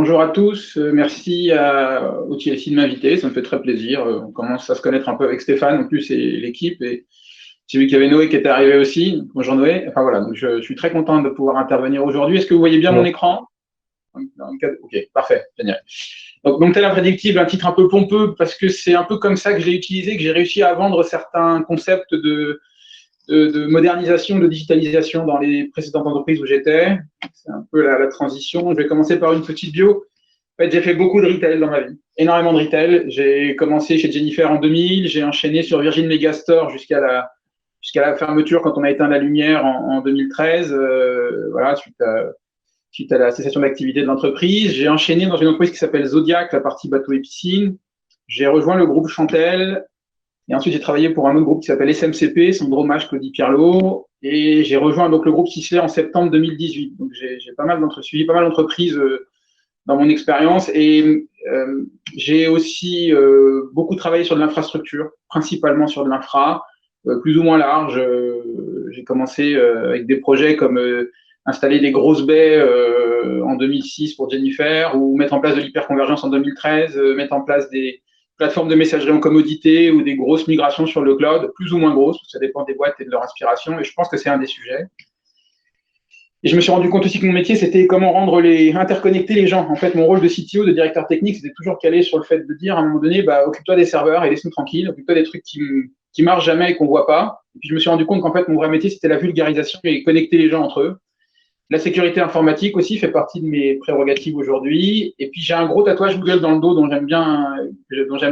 Bonjour à tous, merci au TLC de m'inviter, ça me fait très plaisir. On commence à se connaître un peu avec Stéphane, en plus, et l'équipe. Et j'ai vu qu'il y avait Noé qui était arrivé aussi. Donc, bonjour Noé. Enfin voilà, donc je suis très content de pouvoir intervenir aujourd'hui. Est-ce que vous voyez bien mon Bon. écran? Ok, parfait, génial. Donc tel imprédictible, un titre un peu pompeux, parce que c'est un peu comme ça que je l'ai utilisé, que j'ai réussi à vendre certains concepts de modernisation, de digitalisation dans les précédentes entreprises où j'étais. C'est un peu la transition. Je vais commencer par une petite bio. En fait, j'ai fait beaucoup de retail dans ma vie, énormément de retail. J'ai commencé chez Jennifer en 2000, j'ai enchaîné sur Virgin Megastore jusqu'à la fermeture quand on a éteint la lumière en 2013, voilà, suite à la cessation d'activité de l'entreprise. J'ai enchaîné dans une entreprise qui s'appelle Zodiac, la partie bateau et piscine. J'ai rejoint le groupe Chantel, et ensuite j'ai travaillé pour un autre groupe qui s'appelle SMCP, Sandro Mach, Claudie Pierlot, et j'ai rejoint donc le groupe Sisley en septembre 2018. Donc j'ai suivi pas mal d'entreprises dans mon expérience, et j'ai aussi beaucoup travaillé sur de l'infrastructure, principalement sur de l'infra, plus ou moins large. J'ai commencé avec des projets comme installer des grosses baies en 2006 pour Jennifer, ou mettre en place de l'hyperconvergence en 2013, mettre en place des plateformes de messagerie en commodité ou des grosses migrations sur le cloud, plus ou moins grosses, ça dépend des boîtes et de leur inspiration, et je pense que c'est un des sujets. Et je me suis rendu compte aussi que mon métier, c'était comment interconnecter les gens. En fait, mon rôle de CTO, de directeur technique, c'était toujours calé sur le fait de dire à un moment donné, bah, occupe-toi des serveurs et laisse-nous tranquille, occupe-toi des trucs qui marchent jamais et qu'on voit pas. Et puis je me suis rendu compte qu'en fait, mon vrai métier, c'était la vulgarisation et connecter les gens entre eux. La sécurité informatique aussi fait partie de mes prérogatives aujourd'hui. Et puis j'ai un gros tatouage Google dans le dos dont j'aime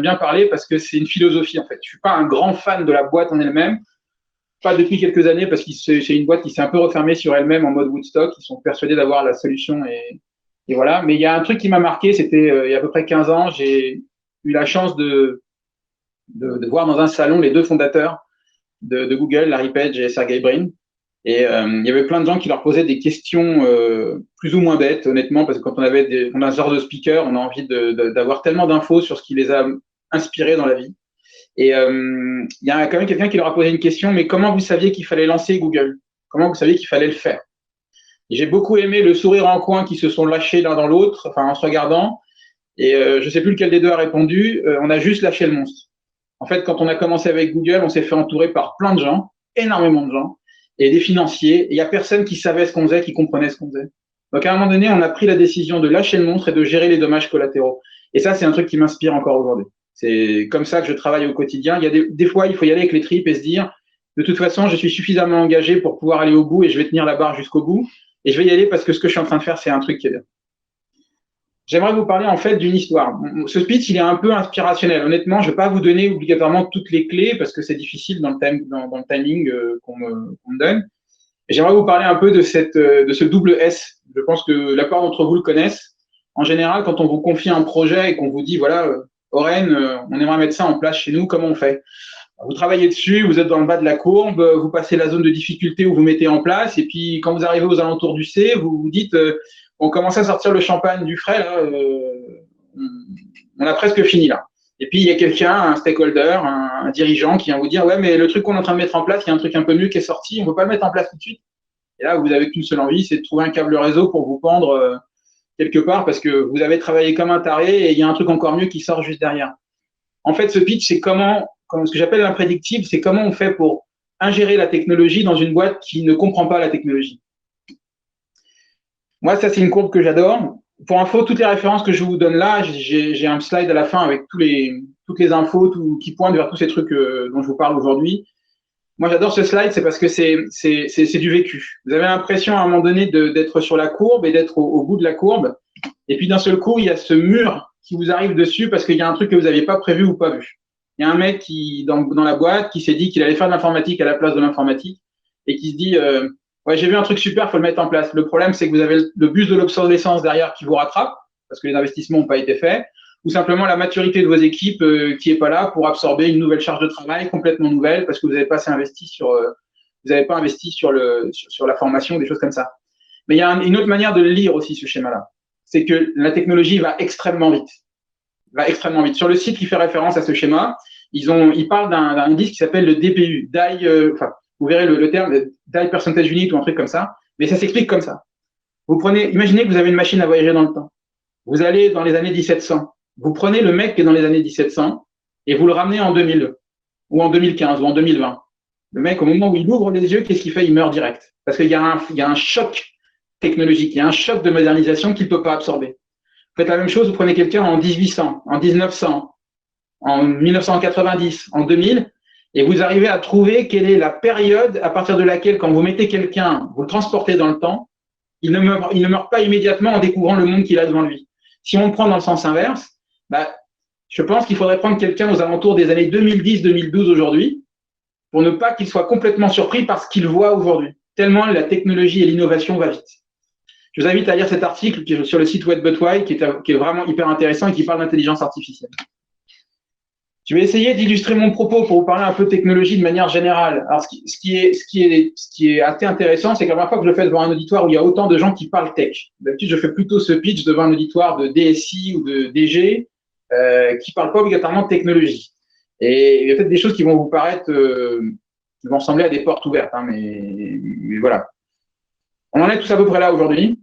bien parler, parce que c'est une philosophie en fait. Je suis pas un grand fan de la boîte en elle-même, pas depuis quelques années, parce que c'est une boîte qui s'est un peu refermée sur elle-même en mode Woodstock. Ils sont persuadés d'avoir la solution, et voilà. Mais il y a un truc qui m'a marqué, c'était il y a à peu près 15 ans, j'ai eu la chance de voir dans un salon les deux fondateurs de Google, Larry Page et Sergey Brin. Et il y avait plein de gens qui leur posaient des questions plus ou moins bêtes, honnêtement, parce que quand on a ce genre de speaker, on a envie d'avoir tellement d'infos sur ce qui les a inspirés dans la vie. Et il y a quand même quelqu'un qui leur a posé une question, mais comment vous saviez qu'il fallait lancer Google? Comment vous saviez qu'il fallait le faire? Et j'ai beaucoup aimé le sourire en coin qui se sont lâchés l'un dans l'autre, enfin en se regardant. Et je ne sais plus lequel des deux a répondu, on a juste lâché le monstre. En fait, quand on a commencé avec Google, on s'est fait entourer par plein de gens, énormément de gens, et des financiers. Et il n'y a personne qui savait ce qu'on faisait, qui comprenait ce qu'on faisait. Donc à un moment donné, on a pris la décision de lâcher le monstre et de gérer les dommages collatéraux. Et ça, c'est un truc qui m'inspire encore aujourd'hui. C'est comme ça que je travaille au quotidien. Il y a des fois, il faut y aller avec les tripes et se dire, de toute façon, je suis suffisamment engagé pour pouvoir aller au bout, et je vais tenir la barre jusqu'au bout. Et je vais y aller parce que ce que je suis en train de faire, c'est un truc qui est bien. J'aimerais vous parler en fait d'une histoire. Ce speech, il est un peu inspirationnel. Honnêtement, je ne vais pas vous donner obligatoirement toutes les clés parce que c'est difficile dans le timing qu'on me donne. Et j'aimerais vous parler un peu de ce double S. Je pense que la plupart d'entre vous le connaissent. En général, quand on vous confie un projet et qu'on vous dit, voilà, Oren, on aimerait mettre ça en place chez nous, comment on fait? Vous travaillez dessus, vous êtes dans le bas de la courbe, vous passez la zone de difficulté où vous mettez en place, et puis quand vous arrivez aux alentours du C, vous vous dites, on commence à sortir le champagne du frais, là, on a presque fini là. Et puis il y a quelqu'un, un stakeholder, un dirigeant qui vient vous dire, ouais, mais le truc qu'on est en train de mettre en place, il y a un truc un peu mieux qui est sorti, on ne peut pas le mettre en place tout de suite. Et là, vous avez qu'une seule envie, c'est de trouver un câble réseau pour vous pendre quelque part, parce que vous avez travaillé comme un taré et il y a un truc encore mieux qui sort juste derrière. En fait, ce pitch, c'est ce que j'appelle l'imprédictible, c'est comment on fait pour ingérer la technologie dans une boîte qui ne comprend pas la technologie. Moi, ça, c'est une courbe que j'adore. Pour info, toutes les références que je vous donne là, j'ai un slide à la fin avec toutes les infos qui pointent vers tous ces trucs dont je vous parle aujourd'hui. Moi, j'adore ce slide, c'est parce que c'est du vécu. Vous avez l'impression à un moment donné d'être sur la courbe et d'être au bout de la courbe. Et puis d'un seul coup, il y a ce mur qui vous arrive dessus parce qu'il y a un truc que vous n'aviez pas prévu ou pas vu. Il y a un mec dans la boîte qui s'est dit qu'il allait faire de l'informatique à la place de l'informatique et qui se dit ouais, j'ai vu un truc super, il faut le mettre en place. Le problème, c'est que vous avez le bus de l'obsolescence derrière qui vous rattrape parce que les investissements n'ont pas été faits, ou simplement la maturité de vos équipes qui n'est pas là pour absorber une nouvelle charge de travail complètement nouvelle parce que vous n'avez pas investi sur la formation, des choses comme ça. Mais il y a une autre manière de le lire aussi, ce schéma-là. C'est que la technologie va extrêmement vite. Sur le site qui fait référence à ce schéma, ils parlent d'un indice qui s'appelle le DPU, vous verrez le terme Die Percentage Unit ou un truc comme ça, mais ça s'explique comme ça. Imaginez que vous avez une machine à voyager dans le temps. Vous allez dans les années 1700. Vous prenez le mec qui est dans les années 1700 et vous le ramenez en 2000 ou en 2015 ou en 2020. Le mec, au moment où il ouvre les yeux, qu'est-ce qu'il fait? Il meurt direct. Parce qu'il y a un choc technologique, il y a un choc de modernisation qu'il ne peut pas absorber. Vous faites la même chose, vous prenez quelqu'un en 1800, en 1900, en 1990, en 2000, et vous arrivez à trouver quelle est la période à partir de laquelle, quand vous mettez quelqu'un, vous le transportez dans le temps, il ne meurt pas immédiatement en découvrant le monde qu'il a devant lui. Si on le prend dans le sens inverse, je pense qu'il faudrait prendre quelqu'un aux alentours des années 2010-2012 aujourd'hui, pour ne pas qu'il soit complètement surpris par ce qu'il voit aujourd'hui, tellement la technologie et l'innovation va vite. Je vous invite à lire cet article qui est sur le site Wet But Why, qui est vraiment hyper intéressant et qui parle d'intelligence artificielle. Je vais essayer d'illustrer mon propos pour vous parler un peu de technologie de manière générale. Alors, ce qui est assez intéressant, c'est que la première fois que je le fais devant un auditoire où il y a autant de gens qui parlent tech. D'habitude, je fais plutôt ce pitch devant un auditoire de DSI ou de DG qui ne parlent pas obligatoirement de technologie. Et il y a peut-être des choses qui vont vous paraître, qui vont ressembler à des portes ouvertes, hein, mais voilà. On en est tous à peu près là aujourd'hui.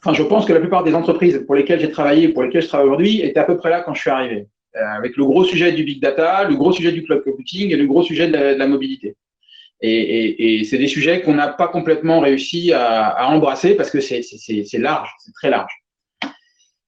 Enfin, je pense que la plupart des entreprises pour lesquelles j'ai travaillé, pour lesquelles je travaille aujourd'hui, étaient à peu près là quand je suis arrivé. Avec le gros sujet du big data, le gros sujet du cloud computing et le gros sujet de la mobilité. Et c'est des sujets qu'on n'a pas complètement réussi à embrasser parce que c'est large, c'est très large.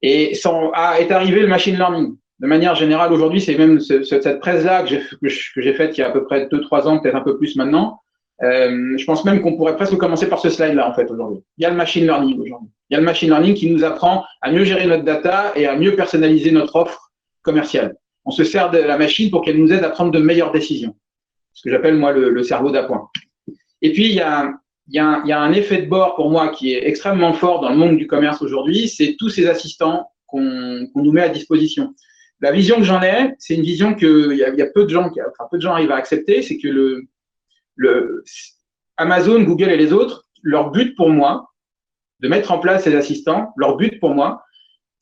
Et est arrivé le machine learning. De manière générale, aujourd'hui, c'est même cette presse-là que j'ai faite il y a à peu près 2-3 ans, peut-être un peu plus maintenant. Je pense même qu'on pourrait presque commencer par ce slide-là, en fait, aujourd'hui. Il y a le machine learning aujourd'hui. Il y a le machine learning qui nous apprend à mieux gérer notre data et à mieux personnaliser notre offre commerciale. On se sert de la machine pour qu'elle nous aide à prendre de meilleures décisions. Ce que j'appelle, moi, le cerveau d'appoint. Et puis, il y a un effet de bord pour moi qui est extrêmement fort dans le monde du commerce aujourd'hui, c'est tous ces assistants qu'on nous met à disposition. La vision que j'en ai, c'est une vision qu'il y a peu de gens arrivent à accepter, c'est que Amazon, Google et les autres, leur but pour moi, de mettre en place ces assistants, leur but pour moi,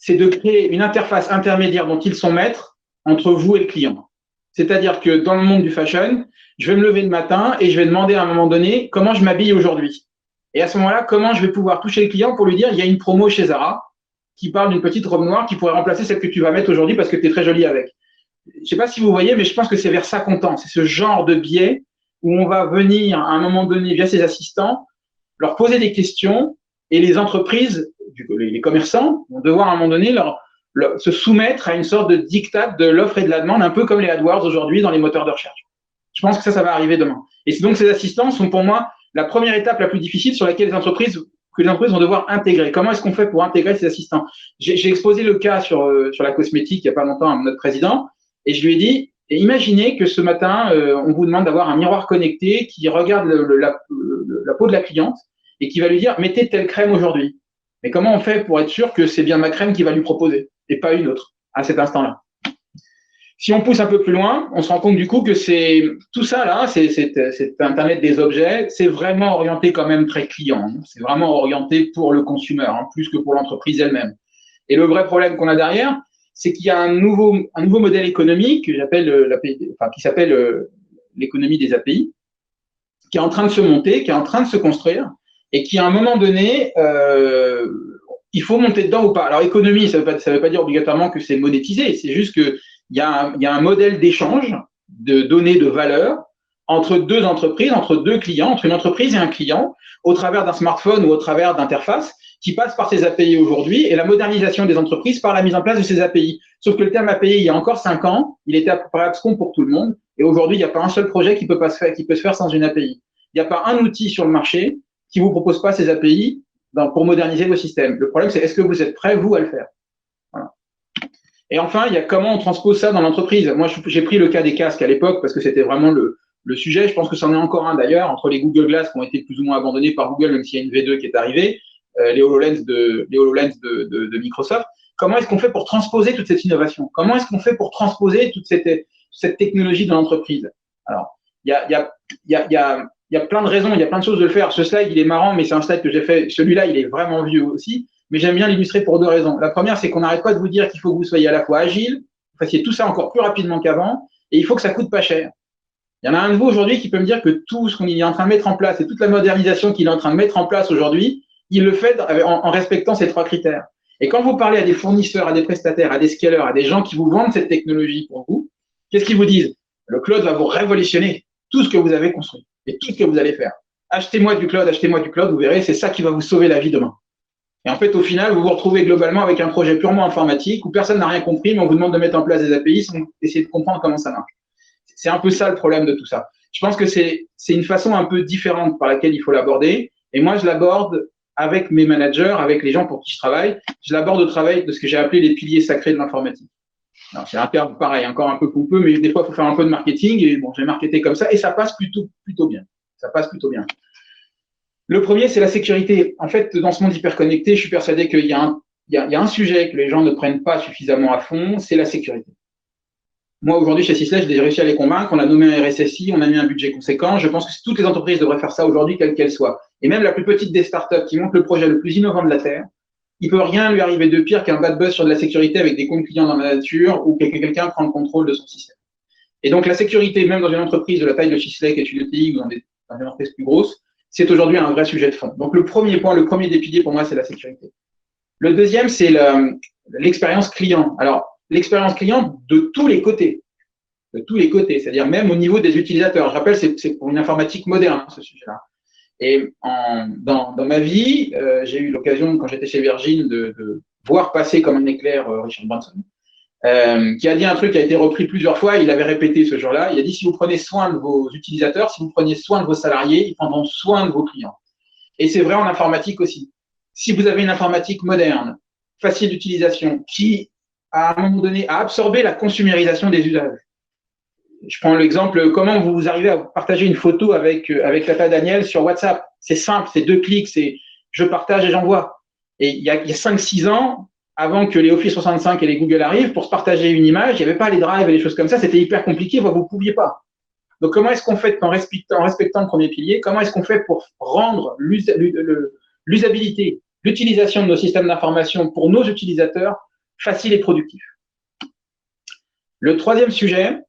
c'est de créer une interface intermédiaire dont ils sont maîtres entre vous et le client. C'est-à-dire que dans le monde du fashion, je vais me lever le matin et je vais demander à un moment donné comment je m'habille aujourd'hui. Et à ce moment-là, comment je vais pouvoir toucher le client pour lui dire il y a une promo chez Zara qui parle d'une petite robe noire qui pourrait remplacer celle que tu vas mettre aujourd'hui parce que tu es très jolie avec. Je ne sais pas si vous voyez, mais je pense que c'est vers ça qu'on tend. C'est ce genre de biais où on va venir à un moment donné, via ces assistants, leur poser des questions et les entreprises, les commerçants, vont devoir à un moment donné se soumettre à une sorte de diktat de l'offre et de la demande, un peu comme les AdWords aujourd'hui dans les moteurs de recherche. Je pense que ça va arriver demain. Et donc, ces assistants sont pour moi la première étape la plus difficile sur laquelle les entreprises vont devoir intégrer. Comment est-ce qu'on fait pour intégrer ces assistants? J'ai exposé le cas sur la cosmétique il n'y a pas longtemps à notre président et je lui ai dit, imaginez que ce matin, on vous demande d'avoir un miroir connecté qui regarde la peau de la cliente et qui va lui dire, mettez telle crème aujourd'hui. Mais comment on fait pour être sûr que c'est bien ma crème qui va lui proposer et pas une autre à cet instant-là? Si on pousse un peu plus loin, on se rend compte du coup que tout ça là, c'est Internet des objets, c'est vraiment orienté quand même très client. C'est vraiment orienté pour le consommateur, plus que pour l'entreprise elle-même. Et le vrai problème qu'on a derrière, c'est qu'il y a un nouveau modèle économique que j'appelle qui s'appelle l'économie des API, qui est en train de se monter, qui est en train de se construire, et qui à un moment donné, il faut monter dedans ou pas. Alors économie, ça veut pas dire obligatoirement que c'est monétisé, c'est juste que il y a un modèle d'échange de données de valeur entre deux entreprises, entre deux clients, entre une entreprise et un client, au travers d'un smartphone ou au travers d'interfaces qui passent par ces API aujourd'hui et la modernisation des entreprises par la mise en place de ces API. Sauf que le terme API, il y a encore 5 ans, il était à peu près abscon pour tout le monde et aujourd'hui, il n'y a pas un seul projet qui peut se faire sans une API. Il n'y a pas un outil sur le marché qui vous propose pas ces API pour moderniser vos systèmes. Le problème, c'est est-ce que vous êtes prêts, vous, à le faire? Voilà. Et enfin, il y a comment on transpose ça dans l'entreprise. Moi, j'ai pris le cas des casques à l'époque parce que c'était vraiment le sujet. Je pense que c'en est encore un d'ailleurs, entre les Google Glass qui ont été plus ou moins abandonnés par Google, même s'il y a une V2 qui est arrivée, les HoloLens de Microsoft. Comment est-ce qu'on fait pour transposer toute cette innovation? Comment est-ce qu'on fait pour transposer toute cette technologie dans l'entreprise? Alors, il y a plein de raisons, il y a plein de choses de le faire. Ce slide, il est marrant, mais c'est un slide que j'ai fait. Celui-là, il est vraiment vieux aussi. Mais j'aime bien l'illustrer pour 2 raisons. La première, c'est qu'on n'arrête pas de vous dire qu'il faut que vous soyez à la fois agile, vous fassiez tout ça encore plus rapidement qu'avant, et il faut que ça coûte pas cher. Il y en a un de vous aujourd'hui qui peut me dire que tout ce qu'on est en train de mettre en place et toute la modernisation qu'il est en train de mettre en place aujourd'hui, il le fait en respectant ces 3 critères. Et quand vous parlez à des fournisseurs, à des prestataires, à des scalers, à des gens qui vous vendent cette technologie pour vous, qu'est-ce qu'ils vous disent? Le cloud va vous révolutionner tout ce que vous avez construit et tout ce que vous allez faire. Achetez-moi du cloud, vous verrez, c'est ça qui va vous sauver la vie demain. Et en fait, au final, vous vous retrouvez globalement avec un projet purement informatique où personne n'a rien compris, mais on vous demande de mettre en place des API sans essayer de comprendre comment ça marche. C'est un peu ça le problème de tout ça. Je pense que c'est une façon un peu différente par laquelle il faut l'aborder. Et moi, je l'aborde avec mes managers, avec les gens pour qui je travaille. Je l'aborde au travail de ce que j'ai appelé les piliers sacrés de l'informatique. C'est un terme pareil, encore un peu pompeux, mais des fois, il faut faire un peu de marketing. Et bon, j'ai marketé comme ça et ça passe plutôt bien. Ça passe plutôt bien. Le premier, c'est la sécurité. En fait, dans ce monde hyperconnecté, je suis persuadé qu'il y a un sujet que les gens ne prennent pas suffisamment à fond, c'est la sécurité. Moi, aujourd'hui, chez Sisley, j'ai réussi à les convaincre. On a nommé un RSSI, on a mis un budget conséquent. Je pense que toutes les entreprises devraient faire ça aujourd'hui, quelle qu'elle soit. Et même la plus petite des startups qui monte le projet le plus innovant de la Terre, il peut rien lui arriver de pire qu'un bad buzz sur de la sécurité avec des comptes clients dans la nature ou que quelqu'un prend le contrôle de son système. Et donc, la sécurité, même dans une entreprise de la taille de Sisley, qui est une ETI ou dans des entreprises plus grosses, c'est aujourd'hui un vrai sujet de fond. Donc, le premier point, le premier des piliers pour moi, c'est la sécurité. Le deuxième, c'est l'expérience client. Alors, l'expérience client de tous les côtés. De tous les côtés, c'est-à-dire même au niveau des utilisateurs. Je rappelle, c'est pour une informatique moderne, ce sujet-là. Et dans ma vie, j'ai eu l'occasion, quand j'étais chez Virgin, de voir passer comme un éclair Richard Branson, qui a dit un truc qui a été repris plusieurs fois. Il avait répété ce jour-là. Il a dit, si vous prenez soin de vos utilisateurs, si vous prenez soin de vos salariés, ils prendront soin de vos clients. Et c'est vrai en informatique aussi. Si vous avez une informatique moderne, facile d'utilisation, qui, à un moment donné, a absorbé la consumérisation des usages. Je prends l'exemple, comment vous arrivez à partager une photo avec Tata Daniel sur WhatsApp. C'est simple, c'est 2 clics, c'est je partage et j'envoie. Et il y a 5-6 ans, avant que les Office 65 et les Google arrivent, pour se partager une image, il n'y avait pas les drives et les choses comme ça, c'était hyper compliqué, voire vous ne pouviez pas. Donc, comment est-ce qu'on fait en respectant le premier pilier, comment est-ce qu'on fait pour rendre l'usabilité, l'utilisation de nos systèmes d'information pour nos utilisateurs facile et productif? Le troisième sujet,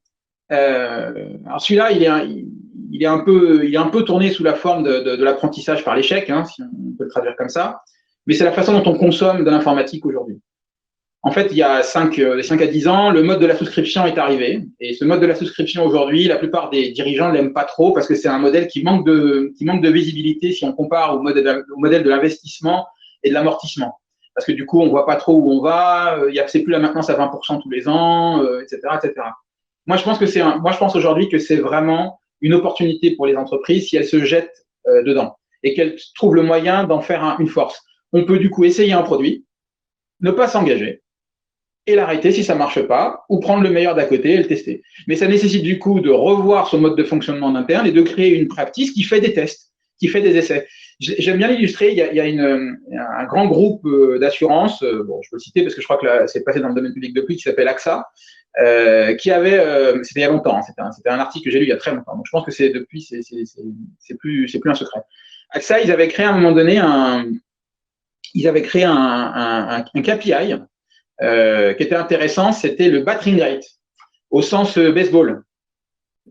alors celui-là, il est un peu tourné sous la forme de l'apprentissage par l'échec, hein, si on peut le traduire comme ça, mais c'est la façon dont on consomme de l'informatique aujourd'hui. En fait, il y a 5 à 10 ans, le mode de la souscription est arrivé. Et ce mode de la souscription aujourd'hui, la plupart des dirigeants ne l'aiment pas trop parce que c'est un modèle qui manque de visibilité si on compare au modèle de l'investissement et de l'amortissement. Parce que du coup, on ne voit pas trop où on va, c'est plus la maintenance à 20% tous les ans, etc., etc. Moi, je pense aujourd'hui que c'est vraiment une opportunité pour les entreprises si elles se jettent dedans et qu'elles trouvent le moyen d'en faire une force. On peut du coup essayer un produit, ne pas s'engager et l'arrêter si ça marche pas, ou prendre le meilleur d'à côté et le tester. Mais ça nécessite du coup de revoir son mode de fonctionnement en interne et de créer une practice qui fait des tests, qui fait des essais. J'aime bien l'illustrer. Il y a un grand groupe d'assurance, bon, je peux le citer parce que je crois que c'est passé dans le domaine public depuis, qui s'appelle AXA, qui avait, c'était il y a longtemps, hein, c'était un article que j'ai lu il y a très longtemps. Donc je pense que c'est plus un secret. AXA, ils avaient créé à un moment donné un KPI qui était intéressant, c'était le battering rate, au sens baseball.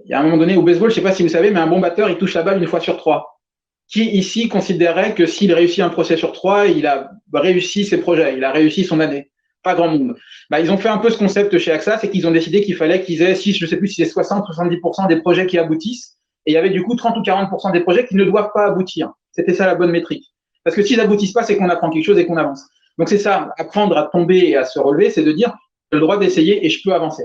Il y a un moment donné au baseball, je ne sais pas si vous savez, mais un bon batteur, il touche la balle 1 fois sur 3. Qui ici considérait que s'il réussit un procès sur 3, il a réussi ses projets, il a réussi son année? Pas grand monde. Ils ont fait un peu ce concept chez AXA, c'est qu'ils ont décidé qu'il fallait qu'ils aient, je ne sais plus si c'est 60-70% des projets qui aboutissent, et il y avait du coup 30 ou 40% des projets qui ne doivent pas aboutir. C'était ça la bonne métrique. Parce que s'ils n'aboutissent pas, c'est qu'on apprend quelque chose et qu'on avance. Donc c'est ça, apprendre à tomber et à se relever, c'est de dire j'ai le droit d'essayer et je peux avancer.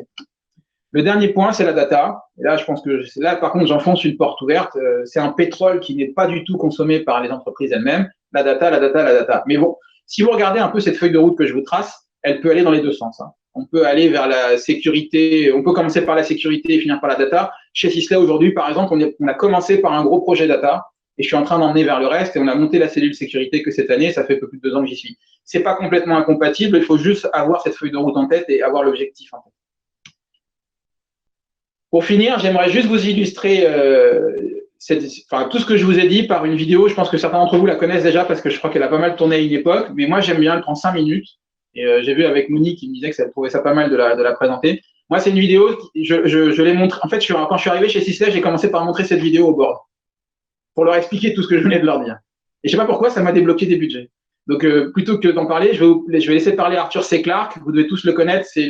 Le dernier point, c'est la data. Et là, je pense que là, par contre, j'enfonce une porte ouverte. C'est un pétrole qui n'est pas du tout consommé par les entreprises elles-mêmes. La data, la data, la data. Mais bon, si vous regardez un peu cette feuille de route que je vous trace, elle peut aller dans les deux sens. Hein. On peut aller vers la sécurité, on peut commencer par la sécurité et finir par la data. Chez Sisley, aujourd'hui, par exemple, on a commencé par un gros projet data et je suis en train d'emmener vers le reste et on a monté la cellule sécurité que cette année, ça fait un peu plus de 2 ans que j'y suis. C'est pas complètement incompatible, il faut juste avoir cette feuille de route en tête et avoir l'objectif en tête. Pour finir, j'aimerais juste vous illustrer tout ce que je vous ai dit par une vidéo. Je pense que certains d'entre vous la connaissent déjà parce que je crois qu'elle a pas mal tourné à une époque, mais moi j'aime bien, elle prend 5 minutes. Et j'ai vu avec Monique qui me disait qu'elle trouvait ça pas mal de la présenter. Moi, c'est une vidéo, je l'ai montrée. En fait, quand je suis arrivé chez Sisley, j'ai commencé par montrer cette vidéo au board pour leur expliquer tout ce que je venais de leur dire. Et je sais pas pourquoi, ça m'a débloqué des budgets. Donc, plutôt que d'en parler, je vais laisser parler Arthur C. Clarke. Vous devez tous le connaître. C'est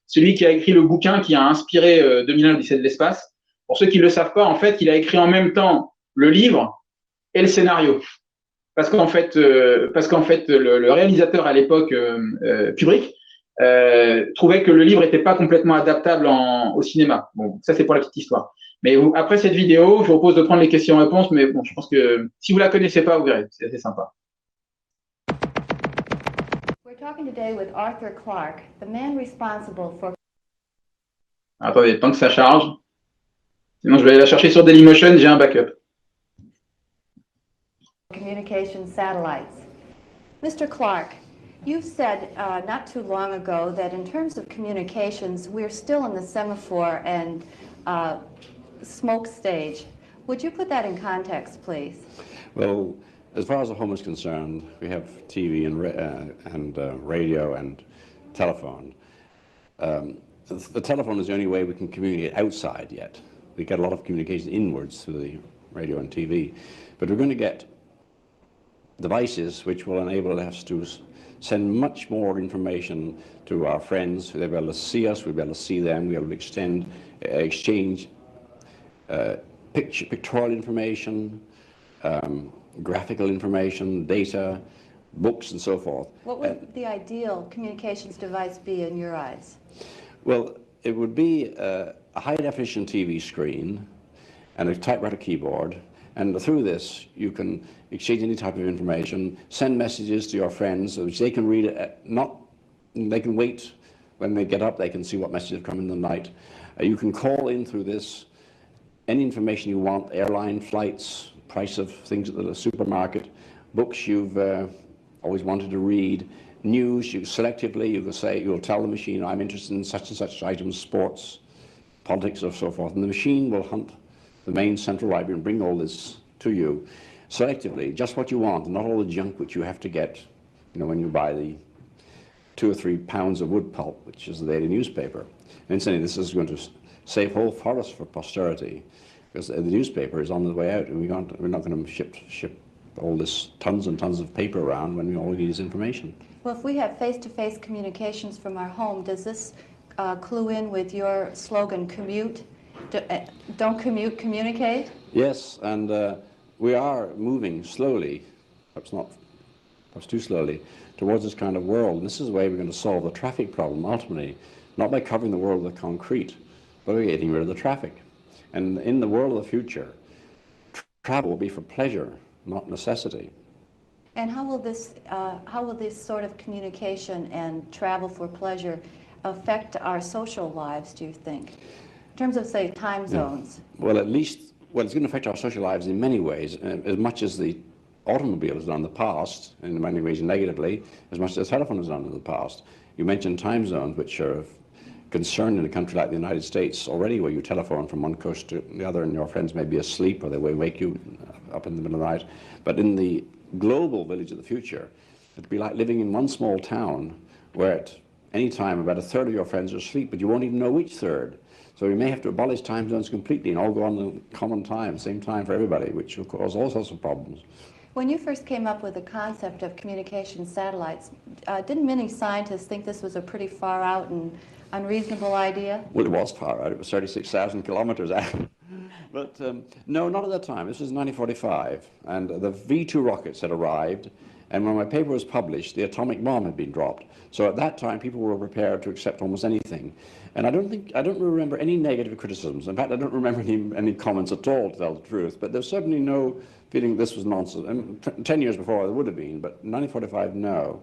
celui qui a écrit le bouquin qui a inspiré 2001, l'Odyssée de l'espace. Pour ceux qui ne le savent pas, en fait, il a écrit en même temps le livre et le scénario. Parce qu'en fait, le réalisateur à l'époque, Kubrick, trouvait que le livre n'était pas complètement adaptable au cinéma. Bon, ça c'est pour la petite histoire. Mais après cette vidéo, je vous propose de prendre les questions-réponses, mais bon, je pense que si vous la connaissez pas, vous verrez, c'est assez sympa. We're talking today with Arthur Clarke, the man responsible for... Attendez, tant que ça charge. Sinon, je vais aller la chercher sur Dailymotion, j'ai un backup. Communication satellites. Mr. Clarke, you've said not too long ago that in terms of communications, we're still in the semaphore and smoke stage. Would you put that in context, please? Well, as far as the home is concerned, we have TV and radio and telephone. The telephone is the only way we can communicate outside yet. We get a lot of communication inwards through the radio and TV, but we're going to get devices which will enable us to send much more information to our friends. They'll be able to see us, we'll be able to see them, we'll be able to exchange pictorial information, graphical information, data, books, and so forth. What would the ideal communications device be in your eyes? Well, it would be a high-definition TV screen and a typewriter keyboard, and through this you can exchange any type of information, send messages to your friends which they can read. They can wait when they get up, they can see what messages have come in the night. You can call in through this any information you want, airline flights, price of things at the supermarket, books you've always wanted to read, news. You selectively, you can say, you'll tell the machine, I'm interested in such and such items, sports, politics, or so forth, and the machine will hunt the main central library and bring all this to you selectively, just what you want, not all the junk which you have to get, you know, when you buy the 2 or 3 pounds of wood pulp, which is the daily newspaper. And incidentally, this is going to save whole forests for posterity, because the newspaper is on the way out, and we're not going to ship all this tons and tons of paper around when all we need is information. Well, if we have face-to-face communications from our home, does this clue in with your slogan, commute? Don't commute, communicate? Yes, and we are moving slowly, perhaps too slowly, towards this kind of world. And this is the way we're going to solve the traffic problem, ultimately, not by covering the world with concrete, but by getting rid of the traffic. And in the world of the future, travel will be for pleasure, not necessity. And how will this sort of communication and travel for pleasure affect our social lives, do you think? In terms of, say, time zones? Yeah. Well, it's going to affect our social lives in many ways, as much as the automobile has done in the past, in many ways negatively, as much as the telephone has done in the past. You mentioned time zones, which are concerned in a country like the United States already, where you telephone from one coast to the other and your friends may be asleep or they will wake you up in the middle of the night. But in the global village of the future, it'd be like living in one small town where at any time about a third of your friends are asleep, but you won't even know which third. So we may have to abolish time zones completely and all go on the common time, same time for everybody, which will cause all sorts of problems. When you first came up with the concept of communication satellites, didn't many scientists think this was a pretty far out and unreasonable idea? Well, it was far out. It was 36,000 kilometers out. But no, not at that time. This was 1945, and the V2 rockets had arrived, and when my paper was published, the atomic bomb had been dropped. So at that time, people were prepared to accept almost anything. And I don't remember any negative criticisms. In fact, I don't remember any comments at all, to tell the truth. But there's certainly no feeling this was nonsense. And 10 years before, there would have been, but 1945, no.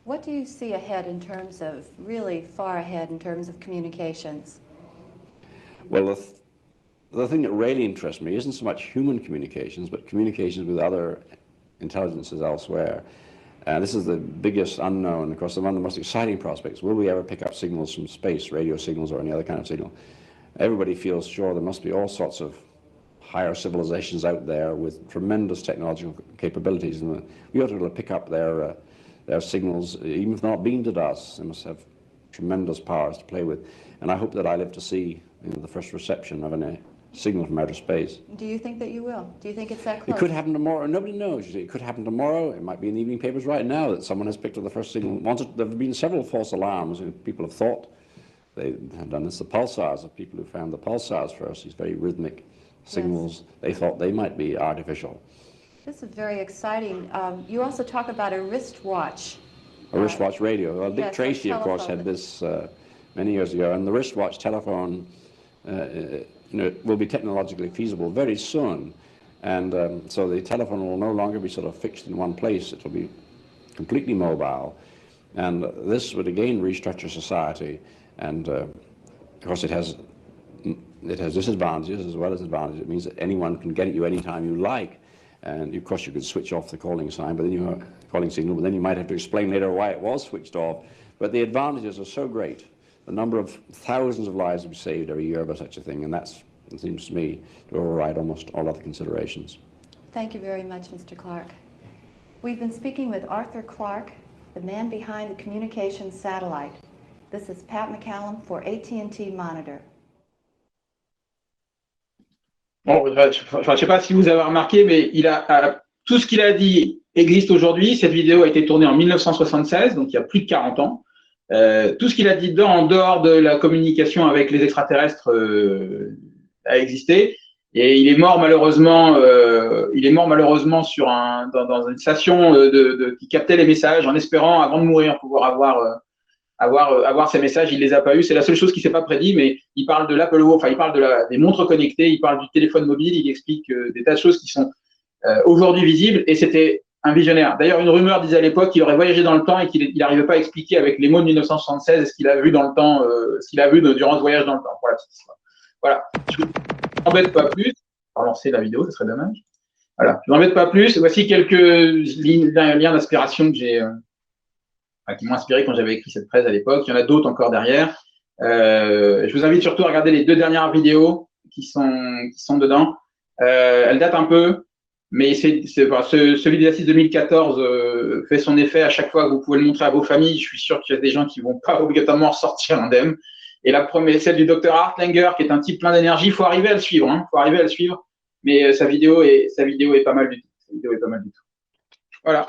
What do you see ahead in terms of, really far ahead in terms of communications? Well, the thing that really interests me isn't so much human communications, but communications with other intelligences elsewhere. This is the biggest unknown, of course, one of the most exciting prospects. Will we ever pick up signals from space, radio signals or any other kind of signal? Everybody feels sure there must be all sorts of higher civilizations out there with tremendous technological capabilities, and we ought to be able to pick up their signals, even if they're not beamed at us. They must have tremendous powers to play with. And I hope that I live to see the first reception of an signal from outer space. Do you think that you will? Do you think it's that It close? could happen tomorrow. Nobody knows. You see, it could happen tomorrow. It might be in the evening papers right now that someone has picked up the first signal. There have been several false alarms. People have thought they have done this. The pulsars of people who found the pulsars first, these very rhythmic signals, they thought they might be artificial. This is very exciting. You also talk about a wristwatch. A wristwatch radio. Well, Dick yes, Tracy, of course, telephone. had this many years ago, and the wristwatch telephone will be technologically feasible very soon. And so the telephone will no longer be sort of fixed in one place. It will be completely mobile. And this would again restructure society. And of course it has disadvantages as well as advantages. It means that anyone can get at you anytime you like. And of course you could switch off the calling sign, but then you have calling signal, but then you might have to explain later why it was switched off. But the advantages are so great. The number of thousands of lives will be saved every year by such a thing, and that's, it seems to me, to override almost all other considerations. Thank you very much, Mr. Clark. We've been speaking with Arthur Clark, the man behind the communications satellite. This is Pat McCallum for AT&T Monitor. Bon, je ne sais pas si vous avez remarqué, mais tout ce qu'il a dit existe aujourd'hui. Cette vidéo a été tournée en 1976, donc il y a plus de 40 ans. Tout ce qu'il a dit en dehors de la communication avec les extraterrestres a existé. Et il est mort malheureusement sur dans une station qui captait les messages en espérant, avant de mourir, pouvoir avoir ces messages. Il les a pas eu. C'est la seule chose qui s'est pas prédit, mais il parle de l'Apple Watch, enfin il parle des montres connectées, il parle du téléphone mobile, il explique des tas de choses qui sont aujourd'hui visibles, et c'était un visionnaire. D'ailleurs, une rumeur disait à l'époque qu'il aurait voyagé dans le temps et qu'il n'arrivait pas à expliquer avec les mots de 1976 ce qu'il a vu dans le temps, ce qu'il a vu durant ce voyage dans le temps. Pour la petite histoire. Voilà. Je ne m'embête pas plus. On va lancer la vidéo, ce serait dommage. Voilà. Je ne m'embête pas plus. Voici quelques liens d'inspiration qui m'ont inspiré quand j'avais écrit cette presse à l'époque. Il y en a d'autres encore derrière. Je vous invite surtout à regarder les 2 dernières vidéos qui sont dedans. Elles datent un peu, mais celui d'exercice 2014 fait son effet à chaque fois que vous pouvez le montrer à vos familles. Je suis sûr qu'il y a des gens qui ne vont pas obligatoirement ressortir indemnes. Et la première, celle du docteur Hartlanger, qui est un type plein d'énergie. Il faut arriver à le suivre. Faut arriver à le suivre. Mais sa vidéo est pas mal du tout. Voilà.